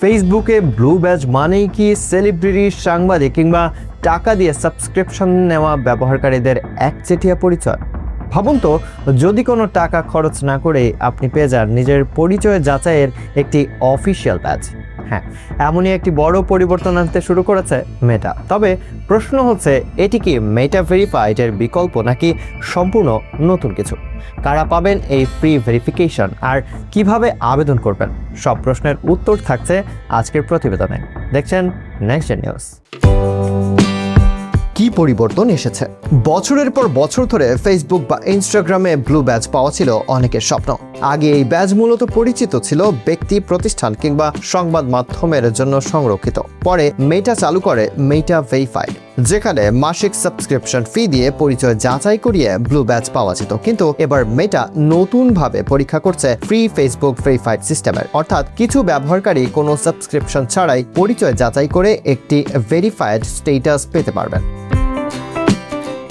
ফেসবুকে blue badge মানেই কি সেলিব্রিটি, সাংবাদিক কিংবা টাকা দিয়ে সাবস্ক্রিপশন নেওয়া ব্যবহারকারীদের একচেটিয়া পরিচয়? ভাবুন তো, যদি কোনো টাকা খরচ না করে আপনি পেয়ে যান নিজের পরিচয় যাচাইয়ের একটি অফিসিয়াল ব্যাজ। হ্যাঁ, এমনই একটি বড় পরিবর্তন আনতে শুরু করেছে মেটা। তবে প্রশ্ন হচ্ছে, এটি কি মেটা ভেরিফাইড এর বিকল্প নাকি সম্পূর্ণ নতুন কিছু? কারা পাবেন এই ফ্রি ভেরিফিকেশন আর কিভাবে আবেদন করবেন? সব প্রশ্নের উত্তর থাকছে আজকের প্রতিবেদনে। দেখছেন নেক্সট জেন নিউজ। কি পরিবর্তন এসেছে? বছরের পর বছর ধরে ফেসবুক বা ইনস্টাগ্রামে ব্লু ব্যাজ পাওয়া ছিল অনেকের স্বপ্ন। আগে এই ব্যাজ মূলত পরিচিত ছিল ব্যক্তি, প্রতিষ্ঠান কিংবা সংবাদ মাধ্যমের জন্য সংরক্ষিত। পরে মেটা চালু করে মেটা ভেরিফাইড, যেখানে মাসিক সাবস্ক্রিপশন ফি দিয়ে পরিচয় যাচাই করিয়ে ব্লু ব্যাজ পাওয়া যেত। কিন্তু এবার মেটা নতুনভাবে পরীক্ষা করছে ফ্রি ফেসবুক ভেরিফাইড সিস্টেমের, অর্থাৎ কিছু ব্যবহারকারী কোনো সাবস্ক্রিপশন ছাড়াই পরিচয় যাচাই করে একটি ভেরিফাইড স্ট্যাটাস পেতে পারবেন।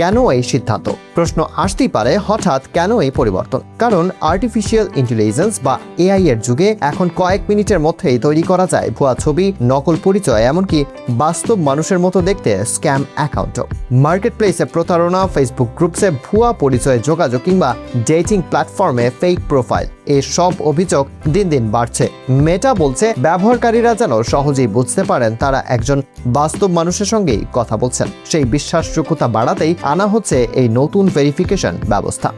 কেন এই সিদ্ধান্ত? প্রশ্ন আসতেই পারে, হঠাৎ কেন এই পরিবর্তন? কারণ আর্টিফিশিয়াল ইন্টেলিজেন্স বা এআই এর যুগে এখন কয়েক মিনিটের মধ্যেই তৈরি করা যায় ভুয়া ছবি, নকল পরিচয়, এমনকি বাস্তব মানুষের মতো দেখতে স্ক্যাম অ্যাকাউন্টও। মার্কেট প্লেসে প্রতারণা, ফেসবুক গ্রুপসে ভুয়া পরিচয় যোগাযোগ কিংবা ডেটিং প্ল্যাটফর্মে ফেক প্রোফাইল, এসব অভিযোগ দিন দিন বাড়ছে। মেটা বলছে ব্যবহারকারীরা যেন সহজেই বুঝতে পারেন তারা একজন বাস্তব মানুষের সঙ্গেই কথা বলছেন। সেই বিশ্বাসযোগ্যতা বাড়াতেই আনা হচ্ছে এই নতুন ভেরিফিকেশন ব্যবস্থা।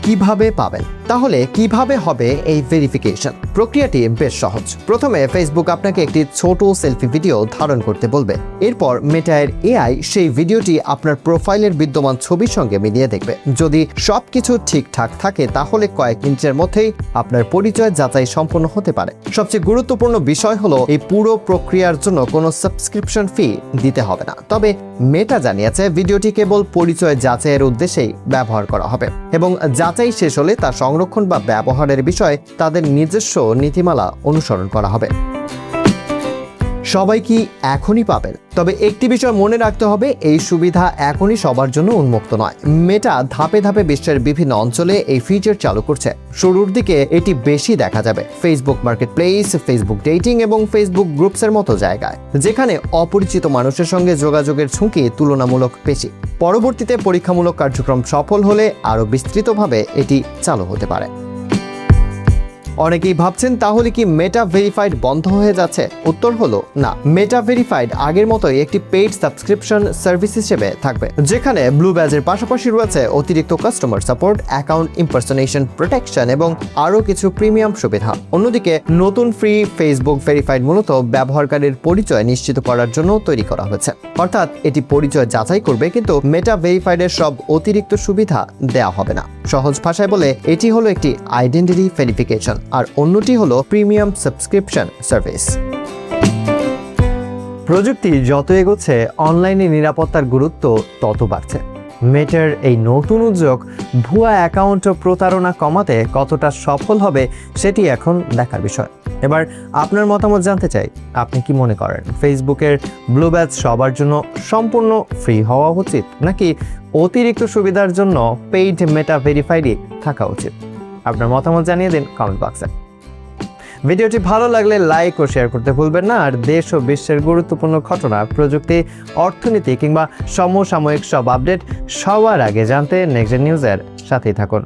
কিভাবে পাবেন? তাহলে কিভাবে হবে এই ভেরিফিকেশন? প্রক্রিয়াটি বেশ সহজ। প্রথমে ফেসবুক আপনাকে একটি ছোট সেলফি ভিডিও ধারণ করতে বলবে। এরপর মেটায়ের এআই সেই ভিডিওটি আপনার প্রোফাইলের বিদ্যমান ছবির সঙ্গে মিলিয়ে দেখবে। যদি সবকিছু ঠিকঠাক থাকে তাহলে কয়েক মিনিটের মধ্যেই আপনার পরিচয় যাচাই সম্পন্ন হতে পারে। সবচেয়ে গুরুত্বপূর্ণ বিষয় হলো, এই পুরো প্রক্রিয়ার জন্য কোনো সাবস্ক্রিপশন ফি দিতে হবে না। তবে মেটা জানিয়েছে ভিডিওটি কেবল পরিচয় যাচাইয়ের উদ্দেশ্যেই ব্যবহার করা হবে এবং যাচাই শেষ হলে তা সংরক্ষণ বা ব্যবহারের বিষয়ে তাদের নিজস্ব নীতিমালা অনুসরণ করা হবে। সবাই কি এখনই পাবেন? তবে একটি বিষয় মনে রাখতে হবে, এই সুবিধা এখনই সবার জন্য উন্মুক্ত নয়। মেটা ধাপে ধাপে বিশ্বের বিভিন্ন অঞ্চলে এই ফিচার চালু করছে। শুরুর দিকে এটি বেশি দেখা যাবে Facebook market place, Facebook dating এবং ফেসবুক গ্রুপসের মতো জায়গায়, যেখানে অপরিচিত মানুষের সঙ্গে যোগাযোগের ঝুঁকি তুলনামূলক বেশি। পরবর্তীতে পরীক্ষামূলক কার্যক্রম সফল হলে আরও বিস্তৃতভাবে এটি চালু হতে পারে। অনেকেই ভাবছেন, তাহলে কি মেটা ভেরিফাইড বন্ধ হয়ে যাচ্ছে? উত্তর হলো না। মেটা ভেরিফাইড আগের মতোই একটি পেইড সাবস্ক্রিপশন সার্ভিস হিসেবে থাকবে, যেখানে ব্লু ব্যাজের পাশাপাশি রয়েছে অতিরিক্ত কাস্টমার সাপোর্ট, অ্যাকাউন্ট ইম্পারসোনেশন প্রোটেকশন এবং আরও কিছু প্রিমিয়াম সুবিধা। অন্যদিকে নতুন ফ্রি ফেসবুক ভেরিফাইড মূলত ব্যবহারকারীর পরিচয় নিশ্চিত করার জন্য তৈরি করা হয়েছে, অর্থাৎ এটি পরিচয় যাচাই করবে, কিন্তু মেটা ভেরিফাইডের সব অতিরিক্ত সুবিধা দেওয়া হবে না। সহজ ভাষায় বলে, এটি হলো একটি আইডেন্টিটি ভেরিফিকেশন আর অন্যটি হলো প্রিমিয়াম সাবস্ক্রিপশন সার্ভিস। প্রযুক্তি যত এগোচ্ছে, অনলাইনে নিরাপত্তার গুরুত্ব তত বাড়ছে। মেটার এই নতুন উদ্যোগ ভুয়া অ্যাকাউন্ট ও প্রতারণা কমাতে কতটা সফল হবে সেটি এখন দেখার বিষয়। এবার আপনার মতামত জানতে চাই, আপনি কি মনে করেন ফেসবুকের ব্লু ব্যাজ সবার জন্য সম্পূর্ণ ফ্রি হওয়া উচিত, নাকি অতিরিক্ত সুবিধার জন্য পেইড মেটা ভেরিফাইডই থাকা উচিত? আপনার মতামত জানিয়ে দিন কমেন্ট বক্সে। ভিডিওটি ভালো লাগলে লাইক ও শেয়ার করতে ভুলবেন না। আর দেশ ও বিশ্বের গুরুত্বপূর্ণ ঘটনা, প্রযুক্তি, অর্থনীতি কিংবা সমসাময়িক সব আপডেট সবার আগে জানতে নেক্সট জেন নিউজের সাথেই থাকুন।